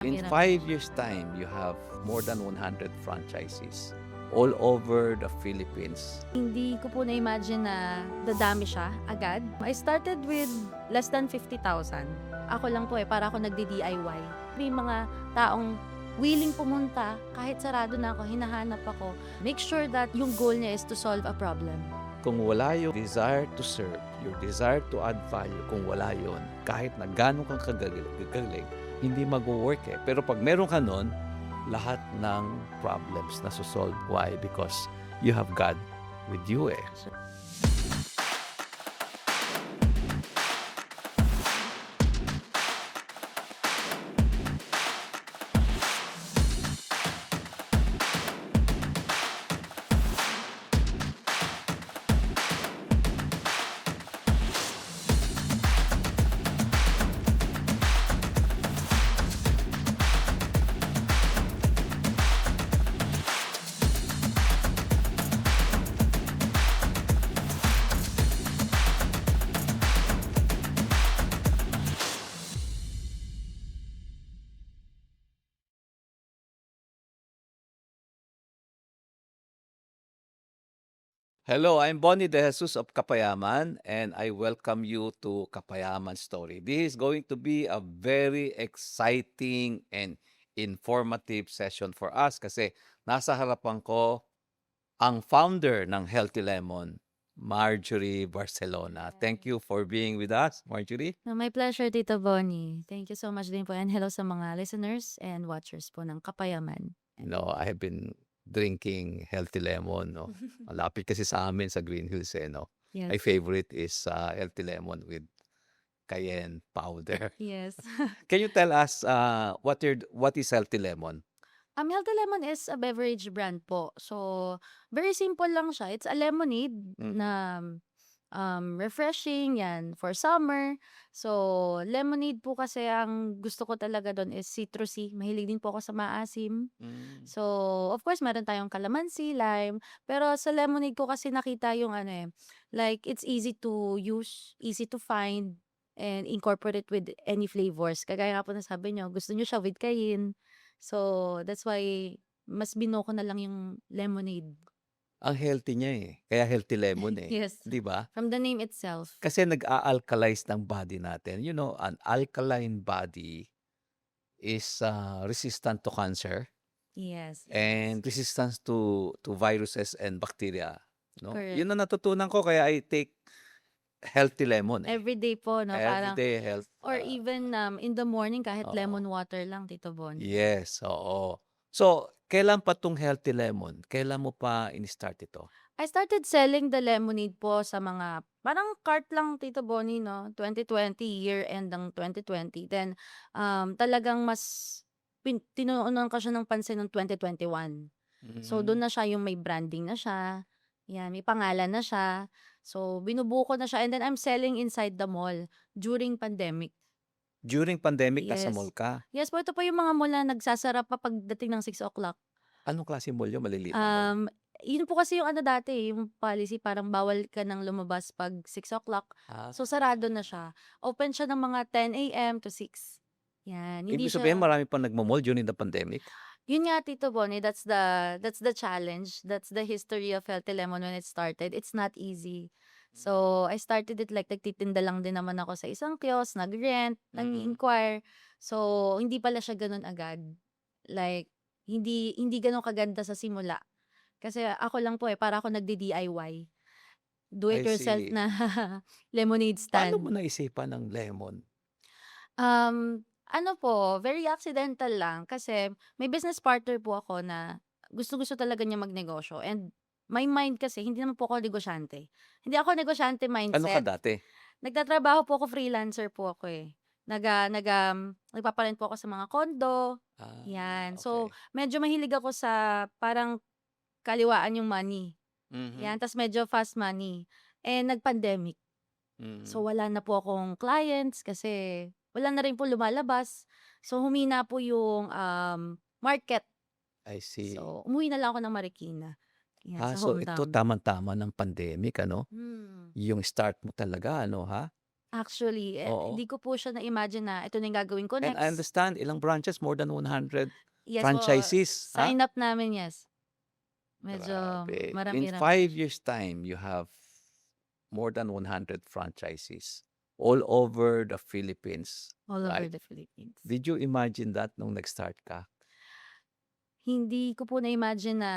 In Hirap. 5 years' time, you have more than 100 franchises all over the Philippines. Hindi ko po na-imagine na dadami siya agad. I started with less than 50,000. Ako lang po para ako nagdi-DIY. May mga taong willing pumunta, kahit sarado na ako, hinahanap ako. Make sure that yung goal niya is to solve a problem. Kung wala yung desire to serve, your desire to add value, kung wala yon, kahit na gano'n kang kagaling, hindi mag-work eh. Pero pag meron ka nun, lahat ng problems na solve. Why? Because you have God with you eh. Hello, I'm Bonnie De Jesus of Kapayaman, and I welcome you to Kapayaman Story. This is going to be a very exciting and informative session for us kasi nasa harapan ko ang founder ng Healthy Lemon, Marjorie Barcelona. Thank you for being with us, Marjorie. No, my pleasure, Tito Bonnie. Thank you so much din po. And hello sa mga listeners and watchers po ng Kapayaman. I have been drinking Healthy Lemon. No? Malapit kasi sa amin sa Green Hills. No? Yes. My favorite is Healthy Lemon with cayenne powder. Yes. Can you tell us what is Healthy Lemon? Healthy Lemon is a beverage brand po. So, very simple lang siya. It's a lemonade na refreshing yan for summer. So, lemonade po kasi ang gusto ko talaga doon is citrusy. Mahilig din po ako sa maasim. So, of course, meron tayong calamansi, lime. Pero sa lemonade ko kasi nakita yung like it's easy to use, easy to find, and incorporate with any flavors. Kagaya nga po na sabi nyo, gusto nyo siya with cayenne. So, that's why mas bino ko na lang yung lemonade. Ang healthy niya eh. Kaya Healthy Lemon eh. Yes. Di ba? From the name itself. Kasi nag-a-alkalize ng body natin. An alkaline body is resistant to cancer Yes. and resistant to viruses and bacteria. No? Correct. Yun ang natutunan ko kaya I take Healthy Lemon eh. Everyday po, no? Parang, Everyday health. or even in the morning, kahit Oo. lemon water lang, Tito Bon. Yes, oo. So, kailan pa 'tong Healthy Lemon? Kailan mo pa in-start ito? I started selling the lemonade po sa mga, parang cart lang, Tito Bonnie, no? 2020, year-end ng 2020. Then, talagang mas tinuunan ko siya ng pansin ng 2021. So, doon na siya yung may branding na siya. Yan, may pangalan na siya. So, binubuo ko na siya. And then, I'm selling inside the mall during pandemic. During pandemic, nasa Yes. mall ka? Yes po, ito po yung mga mall na nagsasara pa pagdating ng 6 o'clock. Anong klaseng mall yun? Maliliit na mall? Yun po kasi yung dati, yung policy, parang bawal ka nang lumabas pag 6 o'clock. Ah, So, sarado na siya. Open siya ng mga 10 a.m. to 6. Yan, hindi ibig siya. sabihin marami pang nagmo-mall during the pandemic? Yun nga, Tito Bonnie, that's the challenge. That's the history of Healthy Lemon when it started. It's not easy. So, I started it like nagtitinda lang din naman ako sa isang kiosk, nag-rent, nag-inquire. So, hindi pala siya ganun agad. Like, hindi ganun kaganda sa simula. Kasi ako lang po para ako nagdi-DIY. Do it I yourself see. na lemonade Paano stand. mo naisipan ng lemon? Ano po, very accidental lang kasi may business partner po ako na gustong-gusto talaga niya magnegosyo, and my mind kasi hindi naman po ako negosyante. Hindi ako negosyante Ano ka mindset. dati? Nagtatrabaho po ako, freelancer po ako eh. Nagpapa-rent po ako sa mga condo, Ah, yan. So, okay. medyo mahilig ako sa parang kaliwaan yung money. Mhm. Yan, tas medyo fast money. Nag-pandemic. So, Mhm. wala na po akong clients kasi wala na rin po lumalabas. So, humina po yung market. I see. So, umuwi na lang ako ng Marikina. Yan, sa So ito hometown. tamang-tama ng pandemic ano? Hmm. Yung start mo talaga ano ha? Actually, Oo. hindi ko po siya na-imagine na ito na yung gagawin ko And I next. understand ilang branches, more than 100 Yes po, franchises, ha? sign up namin, yes. Medyo Grabe. In marami-rami. 5 years' time, you have more than 100 franchises all over the Philippines, All over right? the Philippines. Did you imagine that nung nag-start ka? Hindi ko po na-imagine na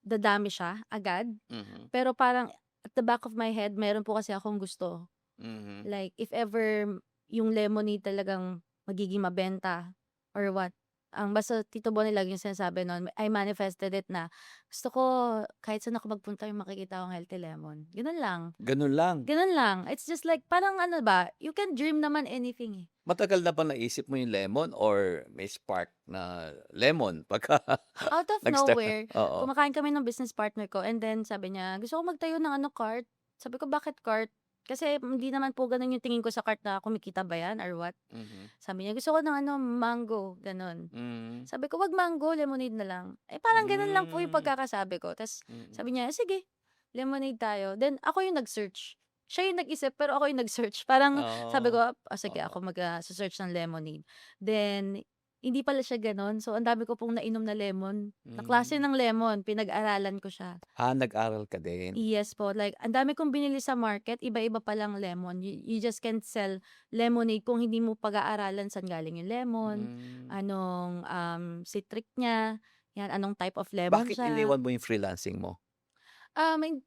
dadami siya agad, Mhm, pero parang at the back of my head meron po kasi akong gusto. mhm, Like if ever yung lemonade talagang magiging mabenta or what, ang basta Tito Bonnie lagi yung sinasabi nun, I manifested it na gusto ko kahit saan ako magpunta yung makikita akong healthy lemon, gano'n lang. ganun lang. Gano'n lang, it's just like parang ano ba, you can dream naman anything, eh. Matagal na ba naisip mo yung lemon or may spark na lemon pagka Out of nag-start na? nowhere, Oo. kumakain kami ng business partner ko and then sabi niya, "Gusto ko magtayo ng ano, cart." Sabi ko, "Bakit cart?" Kasi hindi naman po gano'n yung tingin ko sa cart na kumikita ba 'yan or what. Mhm, Sabi niya, "Gusto ko ng ano, mango." Gano'n. mhm, Sabi ko, "Wag mango, lemonade na lang." Eh, parang gano'n lang po yung hmm, pagkakasabi ko. Ta's mm. sabi niya, "Sige, lemonade tayo." Then ako yung nag-search. Siya yung nag-isip pero ako yung nag-search. Parang sabi Oh, ko, sige oo. ako search ng lemonade. Then hindi pala siya gano'n. So, ang dami ko pong nainom na lemon, na klase Hmm. ng lemon, pinag-aralan ko siya. Nag-aral ka din? Yes po, like ang dami kong binili sa market, iba-iba palang lemon. You just can't sell lemonade kung hindi mo pag-aaralan saan galing yung lemon, Hmm. anong, citric niya, 'yan, anong type of lemon Bakit siya. iniwan mo yung freelancing mo?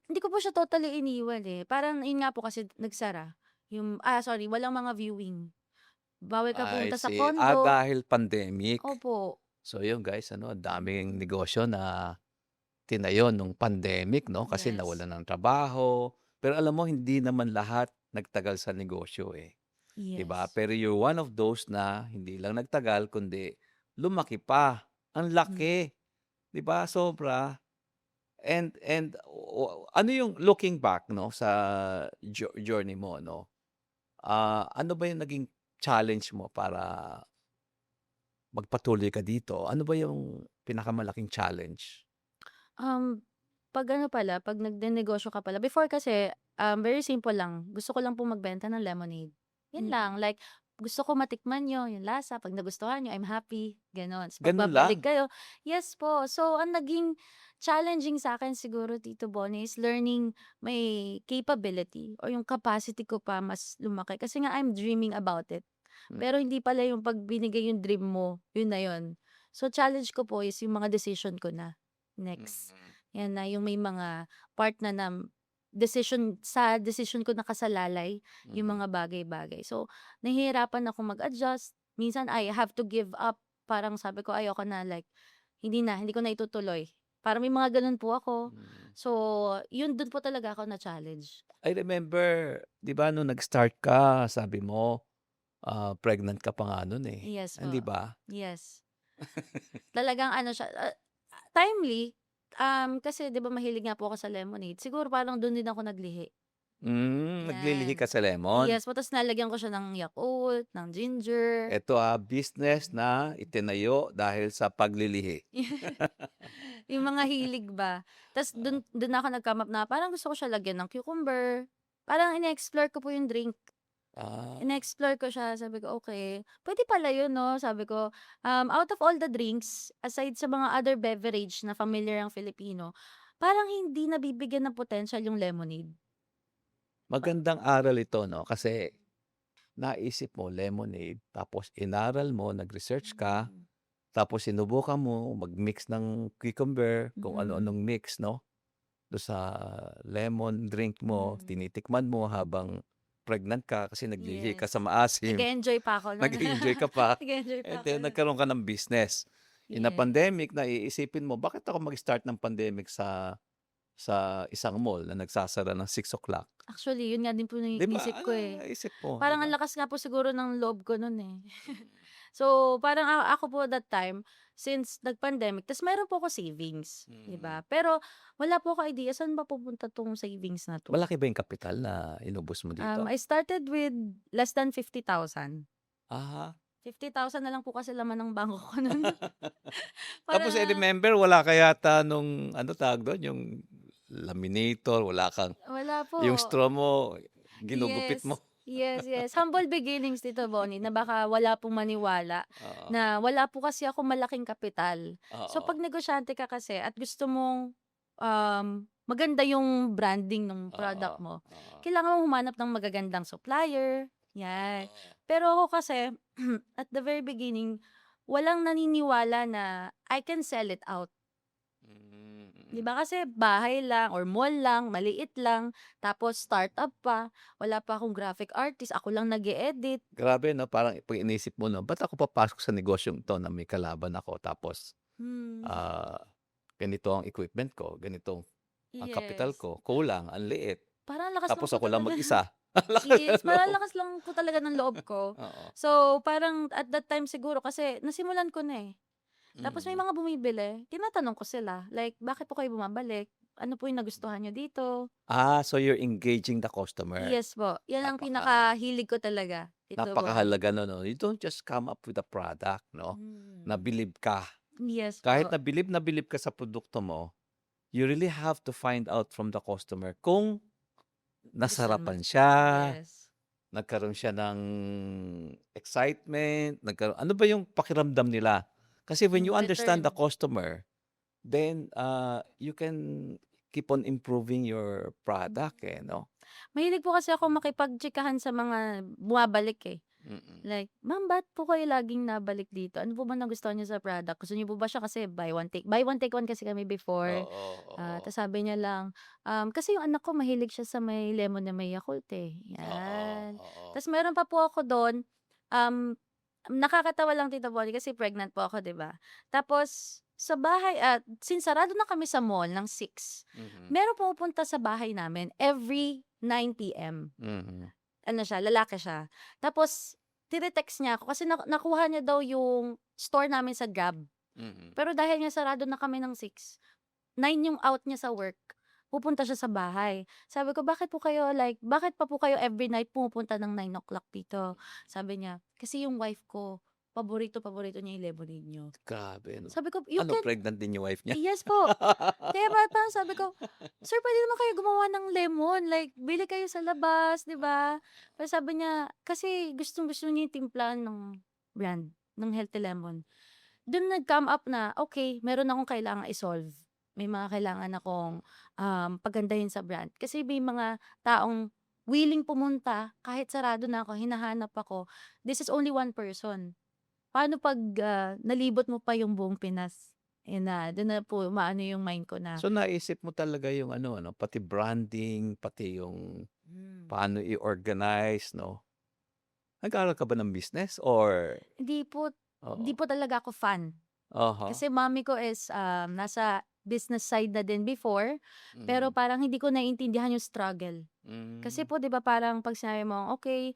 Hindi ko po siya totally iniwan, eh. Parang yun nga po kasi nagsara sorry, walang mga viewing. Bawal ka I pumunta sa see. condo. Dahil pandemic. Opo. So yun guys, ano, ang daming negosyo na tinayo nung pandemic 'no, kasi Yes. nawalan ng trabaho. Pero alam mo hindi naman lahat nagtagal sa negosyo, eh, 'di ba? Yes. Pero you're one of those na hindi lang nagtagal kundi lumaki pa. Ang Hmm. laki, 'di ba, sobra. And ano yung looking back 'no, sa journey mo 'no, ano ba yung naging challenge mo para magpatuloy ka dito? Ano ba yung pinakamalaking challenge? Um, 'Pag ano pala, 'pag nagnenegosyo ka pala before kasi, very simple lang. Gusto ko lang po magbenta ng lemonade. 'Yun lang, Mm, like gusto ko matikman niyo yung lasa, 'pag nagustuhan niyo, I'm happy, gano'n. Tas 'pag ganun lang? babalik kayo, yes po. So, ang naging challenging sa'kin siguro, Tito Bonnie, is learning my capability or yung capacity ko pa mas lumaki kasi nga I'm dreaming about it. Hmm, Pero hindi pala yung 'pag binigay yung dream mo, yun na yun. So, challenge ko po is yung mga decision ko na. Next. mm, 'Yan na yung may mga part na decision ko nakasalalay yung mm. mga bagay-bagay. So, nahihirapan akong mag-adjust. Minsan I have to give up. Parang sabi ko, ayoko na, like hindi ko na itutuloy. Parang may mga gano'n po ako. Mm. So, yun dun po talaga ako na-challenge. I remember 'di ba nung nag-start ka sabi mo, pregnant ka pa nga nun, eh, Yes hindi po. ba? Yes. Talagang ano siya, timely, kasi 'di ba mahilig nga po ako sa lemonade. Siguro parang dun din ako naglihi, Naglilihi 'yan. ka sa lemon? Yes po, ta's nalagyan ko siya ng Yakult, ng ginger. Eto, business na itinayo dahil sa paglilihi. Yung mga hilig ba. Ta's dun ako nag-come up na parang gusto ko siya lagyan ng cucumber. Parang ine-explore ko po yung drink. Ah, Ine-explore ko siya, sabi ko, "Okey, puwede pala yun 'no?" Sabi ko, out of all the drinks, aside sa mga other beverage na familiar ang Filipino, parang hindi nabibigyan ng potential yung lemonade. Pa magandang aral ito 'no, kasi naisip mo lemonade tapos inaral mo, nag-research ka, Hmm. tapos sinubukan mo mag-mix ng cucumber, kung Mm. ano-anong mix 'no, do sa lemon drink mo, Mm. tinitikman mo habang pregnant ka kasi naglilihi ka Yes. sa maasim, Nag-e-enjoy pa ako nun. nag-e-enjoy ka pa, Nag-e-enjoy pa and ako then nun. nagkaroon ka ng business. In a Yes. pandemic na iisipin mo, bakit ako mag-start ng pandemic sa isang mall na nagsasara ng 6 o'clock. Actually, yun nga din po 'Di ba, iniisip ko, eh. naisip mo, 'di Parang ang ba? lakas nga po siguro ng loob ko nun, eh. Mm, So, parang ako po that time, since nag-pandemic ta's meron po ako savings, 'di mm. ba? Pero wala po ako idea saan ba pupunta 'tong savings na 'to. Malaki ba yung kapital na inubos mo dito? I started with less than 50,000. Ah. 50,000 na lang po kasi laman ng bangko ko nun. Tapos I Para remember wala ka yata nung ano tawag dun, yung laminator, wala kang wala yung po. straw mo ginugupit Yes. mo. Yes, yes. Humble beginnings, Tito Bonnie, na baka wala pong maniwala Oo, na wala po kasi akong malaking kapital. So, oo, 'pag negosyante ka kasi at gusto mong, maganda yung branding ng oo, product mo, oo, kailangan mong humanap ng magagandang supplier, 'yan. oo. Pero ako kasi, at the very beginning, walang naniniwala na I can sell it out. Mm, 'Di mm. ba kasi bahay lang or mall lang, maliit lang, tapos startup pa, wala pa akong graphic artist, ako lang nag-e-edit. Grabe 'no, parang 'pag inisip mo 'no, ba't ako papasok sa negosyong 'to na may kalaban ako tapos, Hmm, ah, ganito ang equipment ko, ganito ang kapital yes. ko, kulang, ang liit, Parang ang lakas lang tapos po ako lang talaga mag-isa. Ang lakas yes, ng parang ang loob. lakas lang po talaga ng loob ko. Oo, So, parang at that time siguro kasi nasimulan ko na, eh. Tapos may mm. mga bumibili, tinatanong ko sila, like, "Bakit po kayo bumabalik? Ano po yung nagustuhan niyo dito?" So you're engaging the customer. Yes po, 'yan ang Napaka pinakahilig ko talaga, Tito Bonnie. napakahalaga nun 'no, you don't just come up with a product 'no, na Hmm, bilib ka. yes Kahit po, na bilib ka sa produkto mo, you really have to find out from the customer kung nagustuhan mo nasarapan siya, yes. nagkaroon siya ng excitement, ano ba yung pakiramdam nila? Kasi when you Yung understand the return. customer, then, you can keep on improving your product, eh, Hmm. 'no? Mahilig po kasi ako makipagtsikahan sa mga bumabalik, eh. Mm. Like, "Ma'am, ba't po kayo laging nabalik dito? Ano po ba nagustuhan niyo sa product? Gusto niyo po ba siya?" Kasi buy one take one kasi kami before. Oo, oo. Ta's sabi niya lang, "Kasi yung anak ko mahilig siya sa may lemon na may Yakult, eh." Oo, 'Yan. oo. Ta's meron pa po ako dun, um, nakakatawa lang, Tita Bonnie, kasi pregnant po ako, 'di ba? Tapos sa bahay at since sarado na kami sa mall ng 6, Mhm, merong pumupunta sa bahay namin every 9 PM. mhm, Ano siya, lalaki siya. Tapos tine-text niya ako kasi nakuha niya daw yung store namin sa Grab. mhm. Pero dahil nga sarado na kami ng 6, 9 yung out niya sa work, pupunta siya sa bahay. Sabi ko, bakit pa po kayo every night pumupunta ng 9 o'clock dito?" Sabi niya, "Kasi yung wife ko, paborito-paborito niya yung lemonade niyo." Grabe 'no. Sabi ko, "You Ano, can." pregnant din yung wife niya? Yes po. Kaya parang sabi ko, "Sir, puwede naman kayo gumawa ng lemon, like bili kayo sa labas, 'di ba?" Pero sabi niya, kasi gustong-gusto niya yung timpla ng brand, ng healthy lemon. Dun nag-come up na, okey, meron akong kailangang i-solve. May mga kailangan akong, pagandahin sa brand. Kasi may mga taong willing pumunta kahit sarado na ako, hinahanap ako. This is only one person. Paano 'pag, nalibot mo pa yung buong Pinas? Dun na po umaano yung mind ko na So, naisip mo talaga yung ano, pati branding, pati yung hmm, paano i-organize 'no? Nag-aaral ka ba ng business or hindi po hindi oo, po talaga ako fan. uh-huh, Kasi mommy ko is, nasa business side na din before, pero mhm, parang hindi ko naiintindihan yung struggle. Kasi hmm, po 'di ba parang 'pag sinabi mo, "Okey,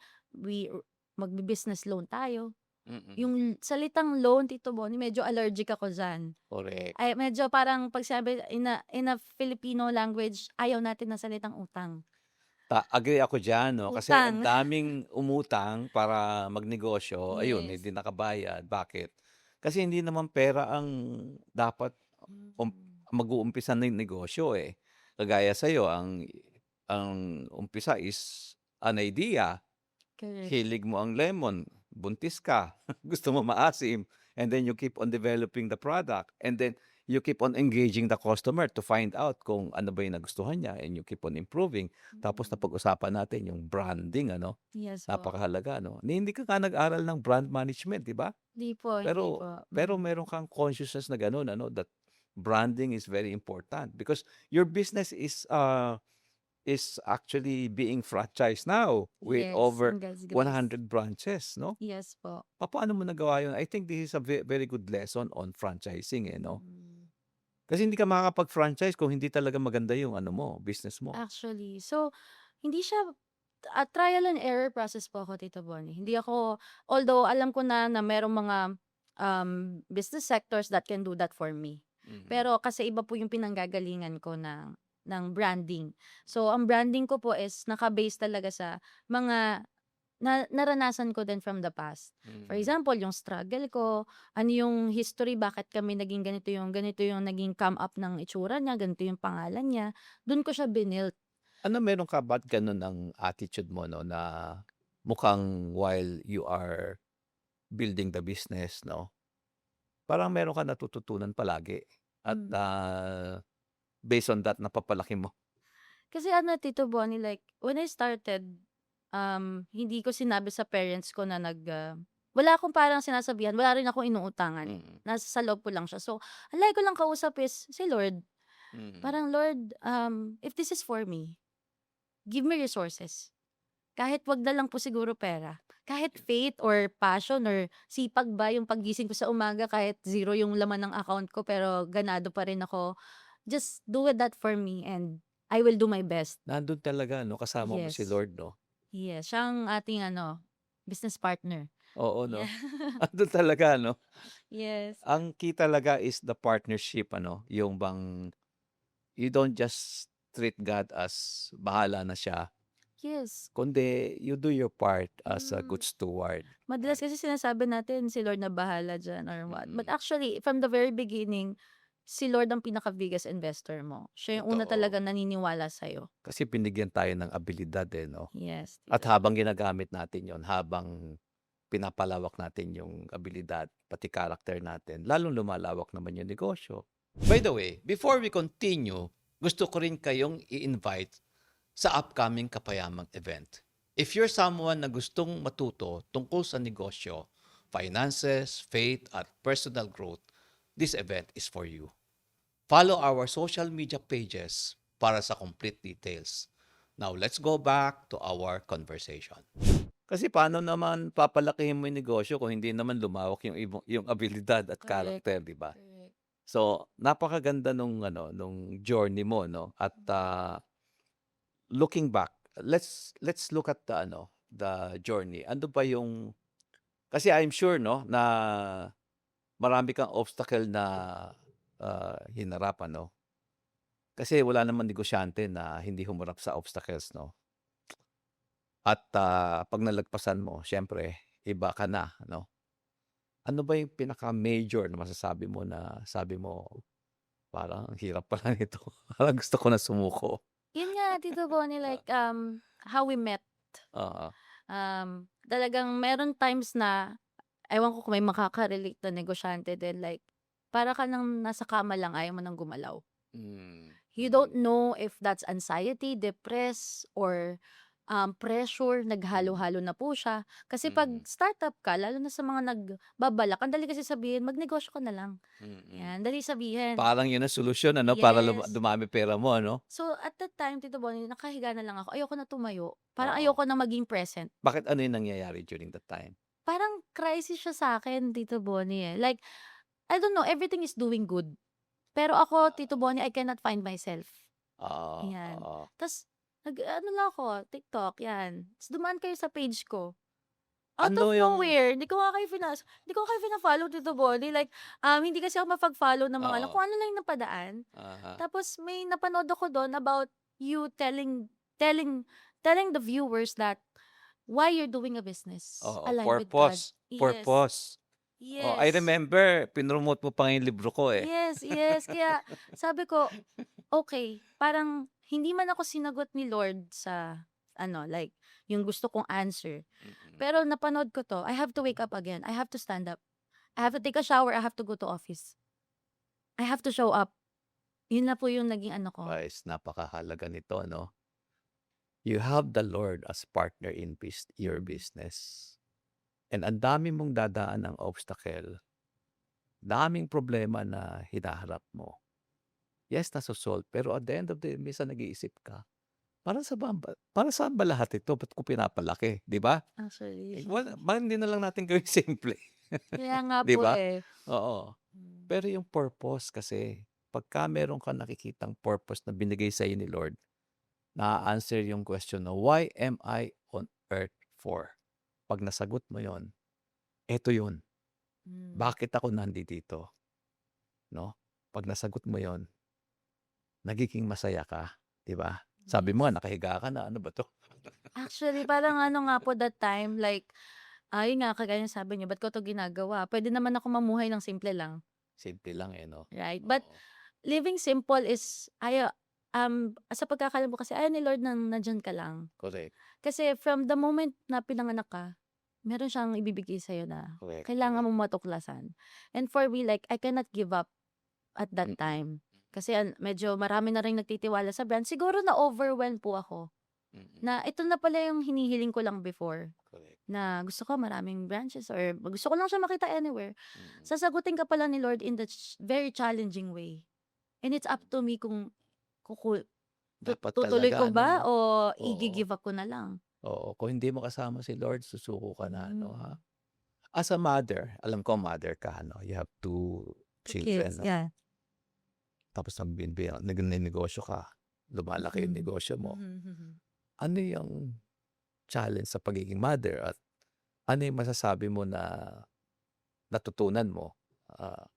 magbu-business loan tayo." mm, Yung salitang loan, Tito Bonnie, medyo allergic ako diyan. correct. Ay, medyo parang 'pag sinabi in a Filipino language, ayaw natin ng salitang utang. Agree ako diyan 'no, kasi ang Utang. daming umutang para magnegosyo, ayun Yes. hindi nakabayad, bakit? Kasi hindi naman pera ang dapat mag-uumpisa ng negosyo, eh. Kagaya sa'yo ang umpisa is an idea, Correct. hilig mo ang lemon, buntis ka, gusto mo maasim, and then you keep on developing the product, and then you keep on engaging the customer to find out kung ano ba yung nagustuhan niya, and you keep on improving. Tapos Mm. napag-usapan natin yung branding ano, Yes po. napakahalaga 'no. Hindi ka nga nag-aral ng brand management, 'di ba? Hindi Pero po. pero meron kang consciousness na gano'n ano, that branding is very important because your business is actually being franchised now with Yes, over in God's grace. 100 branches 'no? Yes po. Papaano mo nagawa 'yun? I think this is a very good lesson on franchising, eh, 'no? Mm. Kasi hindi ka makakapag-franchise kung hindi talaga maganda yung ano mo, business mo. Actually, so hindi siya, trial and error process po ako, Tito Bonnie. Hindi ako, although alam ko na merong mga, business sectors that can do that for me. Mhm, Pero kasi iba po yung pinanggagalingan ko ng branding. So, ang branding ko po is naka-base talaga sa mga naranasan ko din from the past. For mhm. example, yung struggle ko, ano yung history, bakit kami naging ganito yung naging come up ng itsura niya, ganito yung pangalan niya, dun ko siya binilt. Ano, meron ka ba't gano'n ang attitude mo 'no, na mukhang while you are building the business, no, parang meron kang natututunan palagi at, Hmm. based on that napapalaki mo. Kasi ano, Tito Bonnie, like, when I started, hindi ko sinabi sa parents ko na wala akong parang sinasabihan, wala rin akong inuutangan. Mm, Nasa sa loob ko lang siya. So, ang lagi ko lang kausap is si Lord. mm. Parang, "Lord, if this is for me, give me resources." Kahit wag na lang po siguro pera. Kahit faith or passion or sipag ba yung paggising ko sa umaga kahit zero yung laman ng account ko pero ganado pa rin ako. Just do it that for me and I will do my best. Nandun talaga 'no, kasama mo si Yes. Lord 'no? Yes, siya ang ating ano, business partner. Oo 'no, Yeah. andun talaga 'no? Yes. Ang key talaga is the partnership ano, yung bang you don't just treat God as bahala na siya, Yes. kundi you do your part as a Hmm. good steward, Madalas right? kasi sinasabi natin si Lord na bahala diyan or what. But Mm, actually, from the very beginning, si Lord ang pinaka-biggest investor mo. Siya yung una totoo. talagang naniniwala sa'yo. Kasi binigyan tayo ng abilidad, eh, 'no? Yes, At Tito Boy. habang ginagamit natin yon, habang pinapalawak natin yung abilidad, pati character natin, lalong lumalawak naman yung negosyo. By the way, before we continue, gusto ko rin kayong i-invite sa upcoming Kapayamang event. If you're someone na gustong matuto tungkol sa negosyo, finances, faith, at personal growth, this event is for you. Follow our social media pages para sa complete details. Now, let's go back to our conversation. Kasi paano naman papalakihin mo yung negosyo kung hindi naman lumawak yung abilidad at Correct. character, 'di ba? Correct. So, napakaganda nung ano, nung journey mo 'no at, looking back, let's look at the ano, the journey. Ano ba yung kasi I'm sure 'no na marami kang obstacle na, hinarap ano? Kasi wala namang negosyante na hindi humarap sa obstacles 'no? At, 'pag nalagpasan mo siyempre iba ka na 'no? Ano ba yung pinaka-major na masasabi mo na sabi mo, "Parang ang hirap pala nito, parang gusto ko na sumuko." Yun nga, Tito Bonnie, Ah, like, how we met. oo, Talagang meron times na ewan ko kung may makaka-relate na negosyante din, like, para ka ng nasa kama lang, ayaw mo ng gumalaw. You don't mm, know if that's anxiety, depress, or, pressure, mm, naghalo-halo na po siya. Kasi 'pag mm, startup ka, lalo na sa mga nagbabalak, ang dali kasi sabihin, "Magnegosyo ka na lang." mm. 'Yan, dali sabihin. Parang yun ang solusyon ano para Yes. dumami pera mo ano? So, at that time, Tito Bonnie, nakahiga na lang ako. Ayoko na tumayo. Parang Oo. ayoko na maging present. Bakit ano yung nangyayari during that time? Parang crisis siya sa'kin, Tito Bonnie, eh. Like, I don't know, everything is doing good. Pero ako, Tito Bonnie, I cannot find myself. Oo, Yan. oo. Tas nag-ano lang ako, TikTok, yan. Tas dumaan kayo sa page ko. Out of Ano yung nowhere, hindi ko kayo fina-follow, Tito Bonnie. Like, hindi kasi ako mapag-follow ng mga ano, oo, kung ano lang yung napadaan. uh Tapos may napanood ako dun about you telling telling the viewers that why you're doing a business, oo, align with God. purpose, Yes. purpose. Oh, I Yes. remember pinromote mo pa nga yung libro ko, eh. Yes, yes. Kaya sabi ko, okay, parang hindi man ako sinagot ni Lord sa ano, like, yung gusto kong answer. Mm, Pero napanood ko 'to, I have to wake up again. I have to stand up. I have to take a shower. I have to go to office. I have to show up. Yun na po yung naging ano ko. guys, napakahalaga nito 'no? You have the Lord as partner in your business. And ang dami mong dadaan ng obstacle, daming problema na hinaharap mo. Yes, naso-solve, pero at the end of the day minsan nag-iisip ka, para saan ba lahat ito, ba't ko pinapalaki, 'di ba? Actually. Eh, hindi na lang natin gawing simple, Kaya nga 'di po, ba? eh. Oo. Hmm. Pero yung purpose kasi, pagka meron kang nakikitang purpose na binigay sa'yo ni Lord, naa-answer yung question na, "Why am I on earth for?" 'Pag nasagot mo yon, eto yun, Hmm. bakit ako nandito, 'no? 'Pag nasagot mo yon, nagiging masaya ka, 'di ba? Sabi mo nga Yes. nakahiga ka na, ano ba 'to? Actually, parang ano nga po that time, like, yun nga kagaya ng sabi niyo, ba't ko 'to ginagawa? Puwede naman ako mamuhay ng simple lang, Simple lang, eh, 'no? right? But Oo. living simple is sa pagkakaalam ko kasi ayaw ni Lord na nandiyan ka lang. Correct. Kasi from the moment na pinanganak ka, meron siyang ibibigay sa'yo na Correct. kailangan Correct. mong matuklasan. And for me, like, I cannot give up at that Mm. time. Kasi medyo marami na rin nagtitiwala sa brand. Siguro na-overwhelm po ako Mm. na ito na pala yung hinihiling ko lang before. Correct. Na gusto ko maraming branches or gusto ko lang siya makita anywhere. Mm. Sasagutin ka pala ni Lord in the very challenging way. And it's up to me kung Dapat tutuloy talaga ko ano, ba 'no? o Oo. igi-give up ko na lang. Oo, kung hindi mo kasama si Lord susuko ka na ano, ha? Mm. As a mother, alam ko mother ka ano, you have 2 2 kids, children 'no, yeah. tapos nagnenegosyo ka, lumalaki yung Mm. negosyo mo. Mhm, mhm. Ano yung challenge sa pagiging mother at ano yung masasabi mo na natutunan mo? Ah,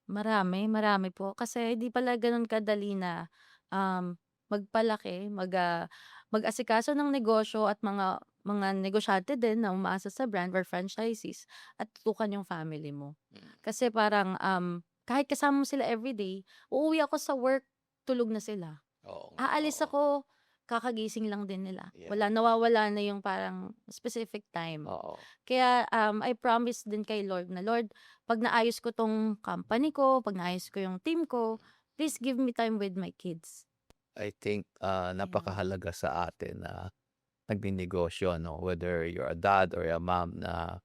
Marami po. Kasi hindi pala gano'n kadali na, magpalaki, mag-asikaso ng negosyo at mga negosyante din na umaasa sa brand or franchises at tutukan yung family mo. mm, Kasi parang, kahit kasama mo sila everyday, uuwi ako sa work, tulog na sila. oo nga, Aalis oo. ako, kakagising lang din nila. Yeah, Nawawala na yung parang specific time. oo. Kaya, I promise din kay Lord na, "Lord, 'pag naayos ko 'tong company ko, 'pag naayos ko yung team ko, please give me time with my kids." I think, Yeah. napakahalaga sa atin na nagnenegosyo ano, whether you're a dad or a mom na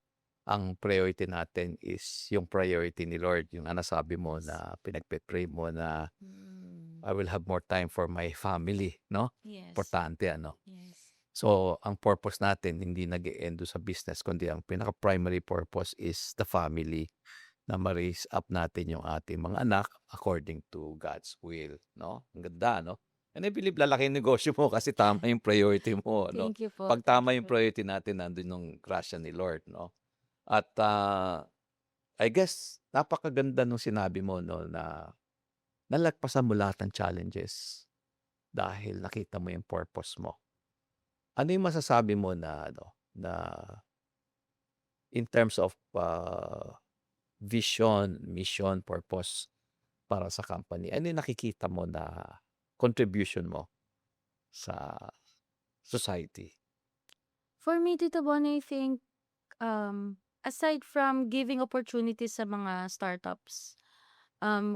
ang priority natin is yung priority ni Lord, yung nasabi mo Yes. na pinagpe-pray mo na, Mm. "I will have more time for my family," 'no? Yes. Importante ano. Yes. So, ang purpose natin hindi nag-e-end dun sa business kundi ang pinaka-primary purpose is the family, na ma-raise up natin yung ating mga anak according to God's will, 'no? Ang ganda 'no? And I believe lalaki yung negosyo mo kasi tama yung priority mo, 'no? Thank you po, 'Pag thank tama you yung po. priority natin nandun yung grasya ni Lord, 'no? At, I guess napakaganda nung sinabi mo 'no, na nalagpasan mo lahat ng challenges dahil nakita mo yung purpose mo. Ano yung masasabi mo na ano, na in terms of, vision, mission, purpose para sa company, ano yung nakikita mo na contribution mo sa society? For me, Tito Bon, I think, aside from giving opportunities sa mga startups,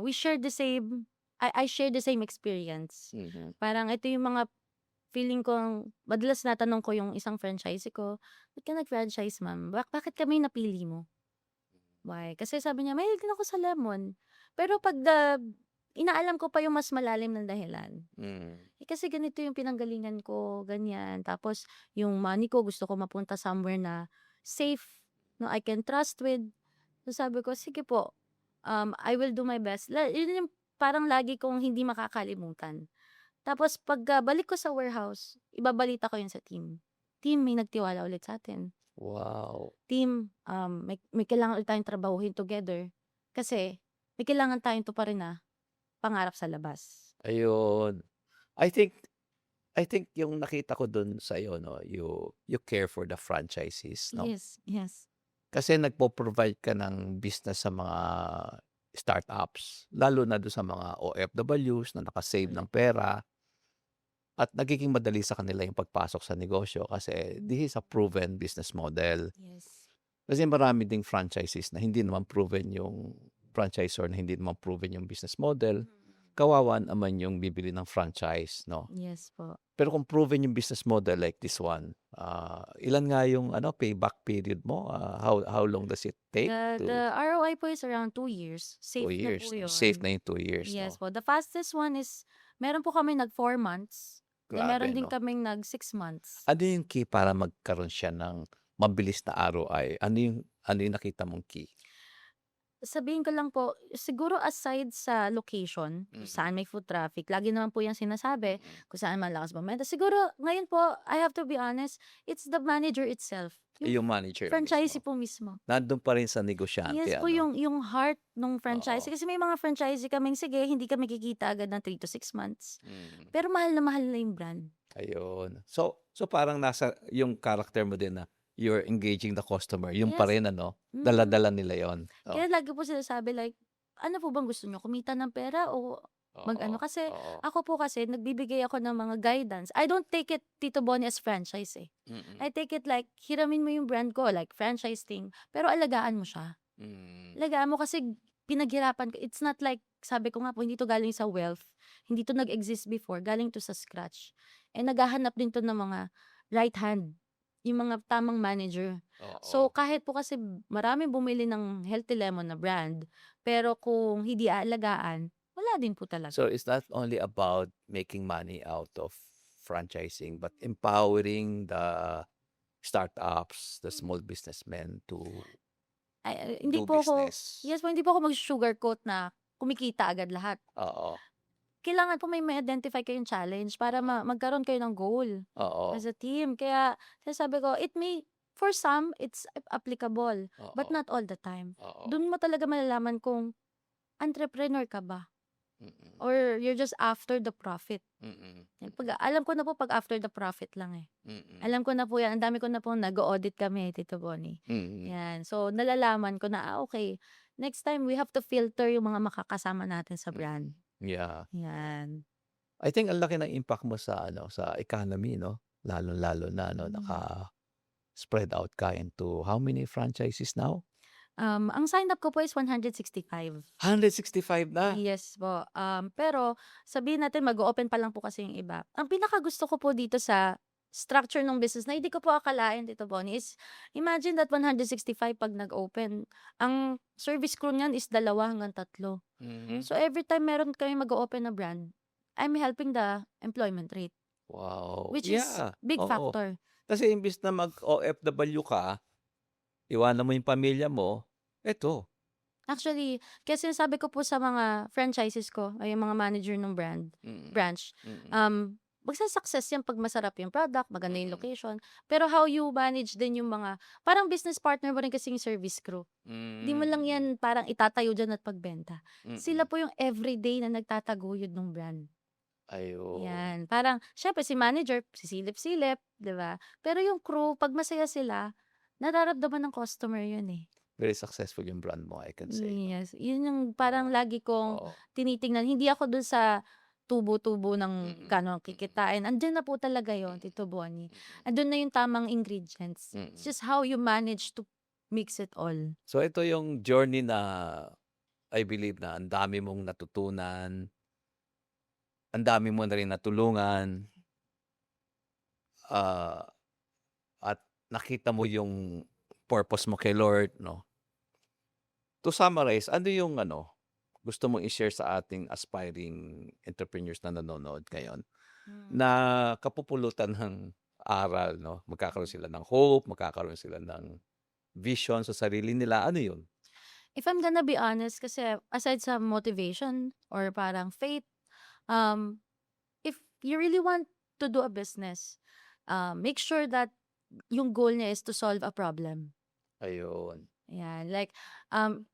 we share the same I share the same experience. Mhm. Parang ito yung mga feeling ko madalas natanong ko yung isang franchisee ko, "Ba't ka nag-franchise, ma'am? Bakit kami napili mo?" Why? Kasi sabi niya, "Mahilig din ako sa lemon." Pero 'pag inaalam ko pa yung mas malalim na dahilan. Mm. Kasi ganito yung pinanggalingan ko, ganyan. Tapos yung money ko gusto ko mapunta somewhere na safe, no, I can trust with. So sabi ko, sige po, I will do my best. Yun yung parang lagi kong hindi makakalimutan. Tapos balik ko sa warehouse, ibabalita ko yun sa team. Team, may nagtiwala ulit sa atin. Wow! Team, may kailangan ulit tayong trabahuhin together. Kasi may kailangan tayong tuparin na pangarap sa labas. Ayun. I think I think yung nakita ko dun sa'yo 'no, you care for the franchisees 'no? Yes, yes. Kasi nagpo-provide ka ng business sa mga startups, lalo na dun sa mga OFWs na naka-save ng Correct. pera at nagiging madali sa kanila yung pagpasok sa negosyo kasi Mm. this is a proven business model. Yes. Kasi marami ding franchises na hindi naman proven yung franchisor na hindi naman proven yung business model, Mm. kawawa naman yung bibili ng franchise 'no? Yes po. Pero kung proven yung business model like this one, ilan nga yung ano, payback period mo? How long does it take to The ROI po is around 2 years. 2 Safe na years, po 'no? Safe yun. na yung 2 years, Yes 'no? po. The fastest one is meron po kami nag 4 months, then Grabe meron din 'no? kaming nag 6 months. Ano yung key para magkaroon siya ng mabilis na ROI? Ano yung nakita mong key? Sabihin ko lang po, siguro aside sa location, kung Mm, saan may foot traffic, lagi naman po 'yang sinasabi, mm. kung saan malakas bumenta. Siguro ngayon po, I have to be honest, it's the manager itself, yung Yung manager franchisee mismo. po mismo. Nandun pa rin sa negosyante Yes po, ano? yung heart nung Oo, franchisee. Kasi may mga franchisee kaming, sige, hindi kami kikita agad ng 3 to 6 months, mm, pero mahal na yung brand. ayun. So parang nasa yung character mo din na you're engaging the customer, yun pa Yes. rin ano? Mm. Dala-dala nila yon. Oh, Kaya lagi po sinasabi like, "Ano po bang gusto niyo, kumita ng pera o Oo, Kasi oo. ako po kasi nagbibigay ako ng mga guidance. I don't take it, Tito Bonnie, as franchise, eh. Mm, I take it like hiramin mo yung brand ko, like franchise thing, pero alagaan mo siya. mm. Alagaan mo kasi pinaghirapan ko. It's not like, sabi ko nga po, hindi 'to galing sa wealth, hindi 'to nag-exist before, galing 'to sa scratch. And naghahanap din 'to ng mga right hand, yung mga tamang manager. So, Oo. kahit po kasi maraming bumili ng Healthy Lemon na brand, pero kung hindi aalagaan, wala din po So talaga. it's not only about making money out of franchising, but empowering the startups, the small businessmen to Hindi do po ako, business. yes po, hindi po ako mag-sugarcoat na kumikita agad lahat. Oo, Kailangan po may identify kayong challenge para magkaroon kayo ng goal as oo, a team. Kaya sinasabi ko, for some, it's applicable, but oo, not all the time. oo. Dun mo talaga malalaman kung entrepreneur ka ba Mm, or you're just after the profit. mm, Yan, mm, alam ko na po 'pag after the profit lang, eh. mm, Alam ko na po 'yan, ang dami ko na pong nag-o-audit kami, Tito Bonnie. mm. 'Yan, so nalalaman ko na, okay, next time we have to filter yung mga makakasama natin sa Mm. brand. Yeah. 'Yan. I think ang laki ng impact mo sa ano, sa economy 'no? Lalong-lalo na 'no, Hmm. naka-spread out ka into how many franchises now? Ang sign up ko po is 165. 165 na? Yes po, pero sabihin natin mag-o-open pa lang po kasi yung iba. Ang pinakagusto ko po dito sa structure ng business na hindi ko po akalain, Tito Bonnie, is imagine that 165 'pag nag-open, ang service crew niyan is 2 hanggang 3. Mhm. So, every time meron kaming mag-o-open na brand, I'm helping the employment rate, Wow, which is yeah, big oo. factor. Kasi imbes na mag-OFW ka, iwanan mo yung pamilya mo, eto, Actually, kaya sinasabi ko po sa mga franchises ko ay yung mga manager ng mm, branch, mm, magsa-success yan 'pag masarap yung product, maganda yung mm, location, pero how you manage din yung mga parang business partner mo rin kasi yung service crew. Hindi mo lang mm, yan parang itatayo diyan at pagbenta. Sila mm. po yung everyday na nagtataguyod ng brand. Ayun, Yan, parang siyempre si manager sisilip-silip, 'di ba? Pero yung crew 'pag masaya sila, nararamdaman ng customer yun, eh. very successful yung brand mo, I can say 'no? Yes, yun yung parang Oo, lagi kong oo, tinitingnan. Hindi ako dun sa tubo-tubo ng mm, gaano mm, kikitain. Andiyan na po talaga yon, mm, Tito Bonnie. mm, Andun na yung tamang ingredients. It's mm. just how you manage to mix it all. So ito yung journey na I believe na ang dami mong natutunan, ang dami mo na rin natulungan, ah, at nakita mo yung purpose mo kay Lord 'no? To summarize, ano yung ano, gusto mong i-share sa ating aspiring entrepreneurs na nanonood ngayon, Hmm. na kapupulutan ng aral 'no? Magkakaroon sila ng hope, magkakaroon sila ng vision sa sarili nila, ano yun? If I'm gonna be honest, kasi aside sa motivation or parang faith, um, if you really want to do a business, make sure that yung goal niya is to solve a problem. Ayun, Yeah, like, um,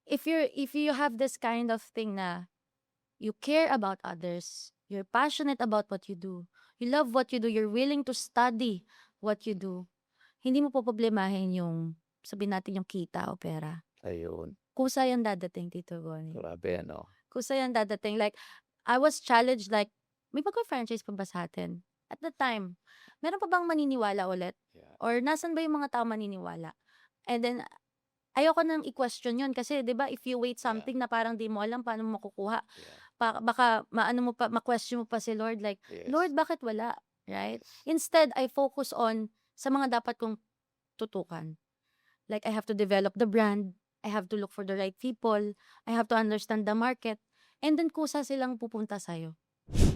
if you have this kind of thing na you care about others, you're passionate about what you do, you love what you do, you're willing to study what you do, hindi mo poproblemahin yung, sabihin natin, yung kita o pera. ayun. Kusa yan dadating, Tito Bonnie. Grabe ano? Kusa yan dadating. Like, I was challenged, like, may magka-franchise pa ba sa'tin? At the time, meron pa bang maniniwala ulit? Yeah, Or nasan ba yung mga tao maniniwala? And then, ayoko nang i-question yun kasi 'di ba if you wait yeah, something na parang 'di mo alam paano mo makukuha, yeah. baka maano mo pa, ma-question mo pa si Lord like, Yes, "Lord, bakit wala?" Right? yes. Instead, I focus on sa mga dapat kong tutukan. Like, I have to develop the brand, I have to look for the right people, I have to understand the market, and then kusa silang pupunta sa'yo.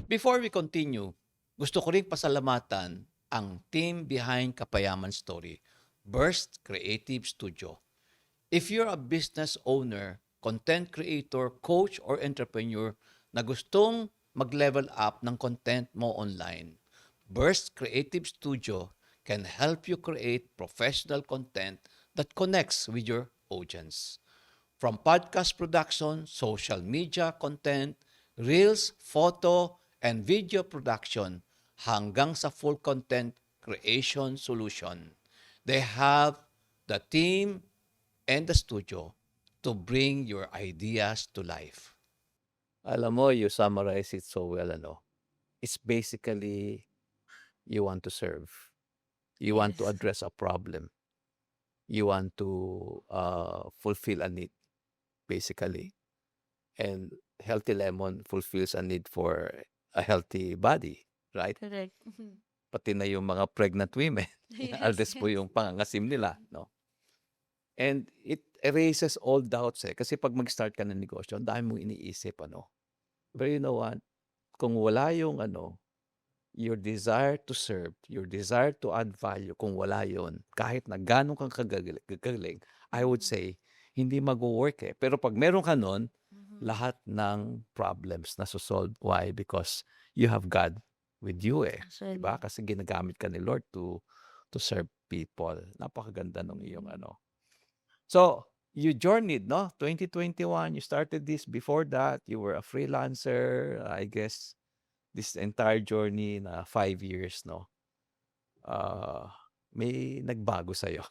Before we continue, gusto ko ring pasalamatan ang team behind Kapayaman Story, Burst Creative Studio. If you're a business owner, content creator, coach, or entrepreneur na gustong mag-level up ng content mo online, Burst Creative Studio can help you create professional content that connects with your audience. From podcast production, social media content, reels, photo, and video production, hanggang sa full content creation solution. They have the team and the studio to bring your ideas to life. Alam mo, you summarize it so well, ano. It's basically you want to serve. You want to Yes. address a problem. You want to fulfill a need, basically. And Healthy Lemon fulfills a need for a healthy body, right? Correct. Mhm. Pati na yung mga pregnant women, Yes, address po yes. yung pangangasim nila, no? And it erases all doubts eh. Kasi pag mag-start ka ng negosyo, ang dami mong iniisip, ano. But you know what? Kung wala yung your desire to serve, your desire to add value, kung wala yon, kahit na gano'n kang kagagaling, I would Mhm. say, hindi magwo-work eh. Pero pag meron ka nun, Mhm. lahat ng problems naso-solve. Why? Because you have God with you eh. Diba? Actually. Kasi ginagamit ka ni Lord to serve people. Napakaganda nung iyong Mhm. ano. So, you journeyed, no? 2021, you started this. Before that, you were a freelancer. I guess this entire journey na 5 years, no? Ah, may nagbago sa'yo.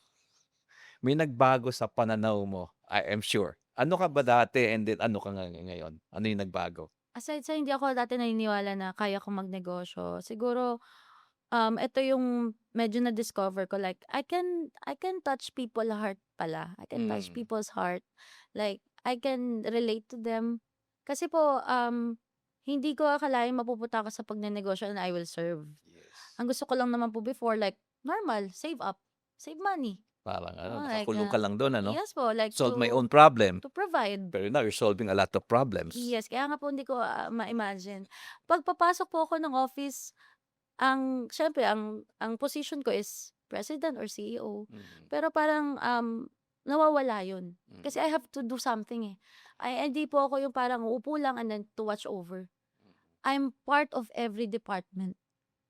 May nagbago sa pananaw mo, I am sure. Ano ka ba Yes. dati and then ano ka ngayon? Ano yung nagbago? Aside sa hindi ako dati naniniwala na kaya kong magnegosyo, siguro, ito yung medyo na-discover ko like I can touch people heart pala. I can touch Mm. people's heart. Like, I can relate to them. Kasi po, hindi ko akalain mapupunta ako sa pagnenegosyo and I will serve. Yes. Ang gusto ko lang naman po before like normal, save up, save money. Parang Like, nakakulong ka lang doon, ano? yes po, like Solve my to own problem. to provide. Pero now you're solving a lot of problems. Yes, kaya nga po hindi ko, ma-imagine. Pagpapasok po ako ng office, siyempre ang position ko is president or CEO. Mm. Pero parang, nawawala yun. Kasi Mm. I have to do something, eh. Hindi po ako yung parang uupo lang and then to watch over. I'm part of every department.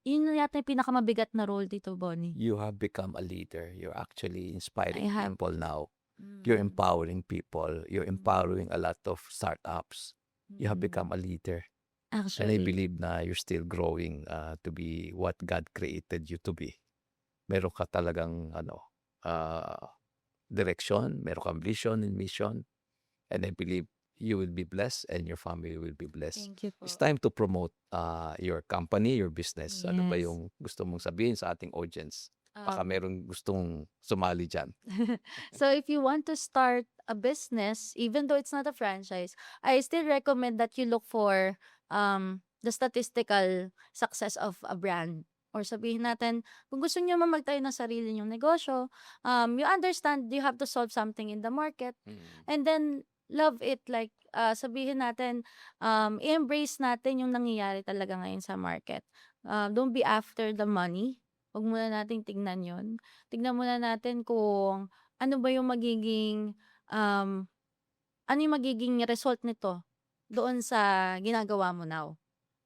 Yun na yata yung pinakamabigat na role dito, Bonnie. You have become a leader. You're actually I inspiring have. people now. You're Mm, empowering people. You're mm, empowering a lot of startups. You have mm. become a leader. And I Actually, believe na you're still growing to be what God created you to be. Meron ka talagang direction, meron kang vision and mission. And I believe you will be blessed and your family will be blessed. thank you It's po. time to promote your company, your business. Ano ba Yes. yung gusto mong sabihin sa ating audience? Baka Um, merong gustong sumali dyan. so if you want to start a business, even though it's not a franchise, I still recommend that you look for the statistical success of a brand. Or sabihin natin, kung gusto niyo man magtayo ng sarili niyong negosyo, you understand you have to solve something in the market. Mm. And then, love it. Like, sabihin natin, i-embrace natin yung nangyayari talaga ngayon sa market. Don't be after the money. Huwag muna nating tignan yon. Tignan muna natin kung ano ba yung um, ano yung magiging result nito doon sa ginagawa mo now.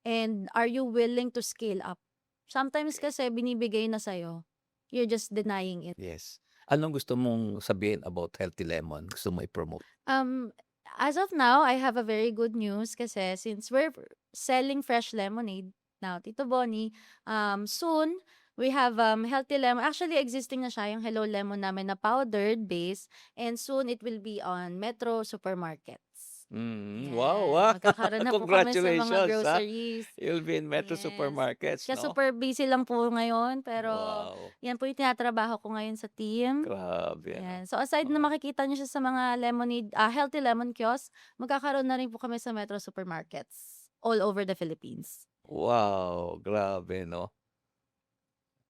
And are you willing to scale up? Sometimes Okay. kasi binibigay na sa'yo, you're just denying it. Yes. Anong gusto mong sabihin about Healthy Lemon? Gusto mo i-promote? Um, as of now, I have a very good news kasi since we're selling fresh lemonade now, Tito Bonnie, soon we have healthy lemon. Actually, existing na siya yung Hello Lemon namin na powdered base and soon it will be on Metro supermarkets. Wow, Yan, wow. magkakaroon na po kami sa mga Congratulations, ha? groceries. You'll be in Metro Yes. Supermarkets, Kaya no? super busy lang po ngayon pero Wow. yan po yung tinatrabaho ko ngayon sa team. Grabe, ano? Ayan. So, aside na Oo. makikita niyo siya sa mga lemonade, healthy lemon kiosk, magkakaroon na rin po kami sa Metro supermarkets all over the Philippines. Wow, grabe, no?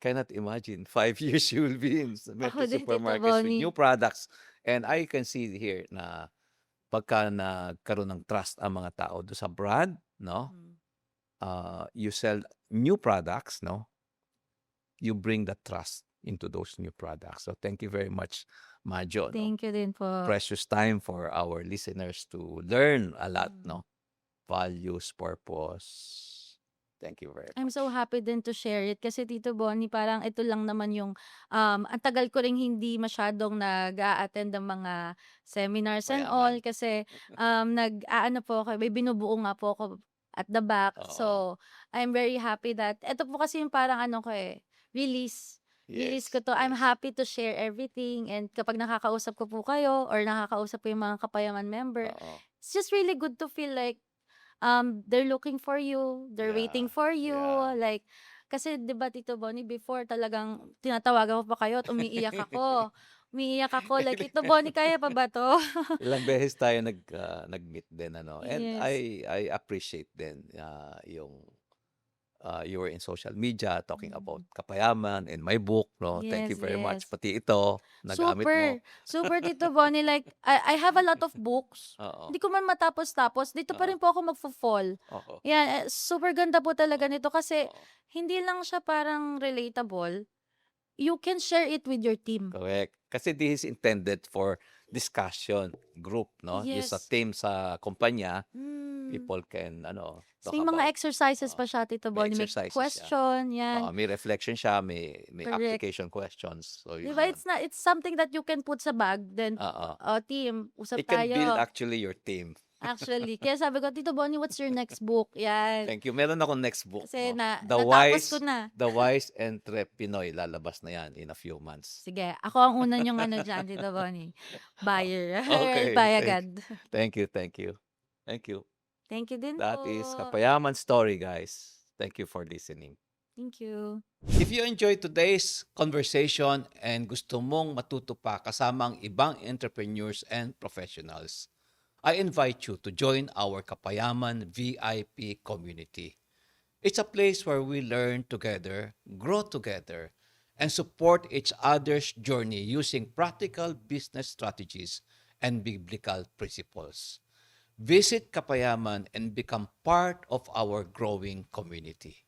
Cannot imagine 5 years you will be in Ako Metro din, Tita Supermarkets with new Bonnie. products. And I can see here na pagka nagkaroon ng trust ang mga tao do sa brand, no? Mhm. You sell new products, no? You bring the trust into those new products. So thank you very much, Majo, no? Thank you din po. Precious time for our listeners to learn a lot, Mm. no? Values, purpose. Thank you very I'm so much. happy din to share it kasi Tito Bonnie, parang ito lang naman yung, ang tagal ko ring hindi masyadong nag-a-attend ng mga seminars and all Payaman. kasi, nag-aano po ako, may binubuo nga po ako at the back. Oo. So, I'm very happy that eto po kasi yung parang ano ko, eh, release. Release ko Yes, 'to. I'm yes. happy to share everything and kapag nakakausap ko po kayo or nakakausap ko yung mga Kapayaman member, Oo. it's just really good to feel like they're looking for you, they're waiting Yeah, for you, yeah. like kasi 'di ba Tito Bonnie before talagang tinatawagan ko pa kayo at umiiyak ako. Umiiyak ako like, "Tito Bonnie kaya pa ba 'to?" Ilang beses tayo nag-meet din ano, and Yes. I appreciate din, yung, you were in social media talking about Mm. Kapayaman and my book 'no. Thank you Yes, very much. yes. Pati ito nagamit mo. Super, super Tito Bonnie, like I have a lot of books. Oo, Hindi ko man matapos-tapos, dito pa oo, rin po ako magfo-fall. oo, Yan, super ganda po talaga nito kasi oo. hindi lang siya parang relatable, you can share it with your team. Correct. Kasi this is intended for discussion group 'no, yung sa Yes. team sa kumpanya, Hmm. people can ano, Tas talk may mga about exercises oo, pa siya Tito may Bonnie, may exercises siya. question, Oo, yan, may reflection siya, may correct. application questions. So 'Di yun ba yun. it's something that you can put sa bag then, Oo. "Oh, team, usap It can build tayo." actually your team. Actually, kaya sabi ko, "Tito Bonnie, what's your next book?" Yan. Thank you. Meron akong next book Kasi 'no, natapos ko na. The Wise Entrepreneur, lalabas na yan in a few months. Sige, ako ang una niyong ano diyan, Tito Bonnie, buyer. Okay, Buy agad. thank you, thank you. Thank you. Thank you din That is po. Kapayaman Story, guys. Thank you for listening. Thank you. If you enjoyed today's conversation and gusto mong matuto pa kasama ang ibang entrepreneurs and professionals, I invite you to join our Kapayaman VIP community. It's a place where we learn together, grow together, and support each other's journey using practical business strategies and biblical principles. Visit Kapayaman and become part of our growing community.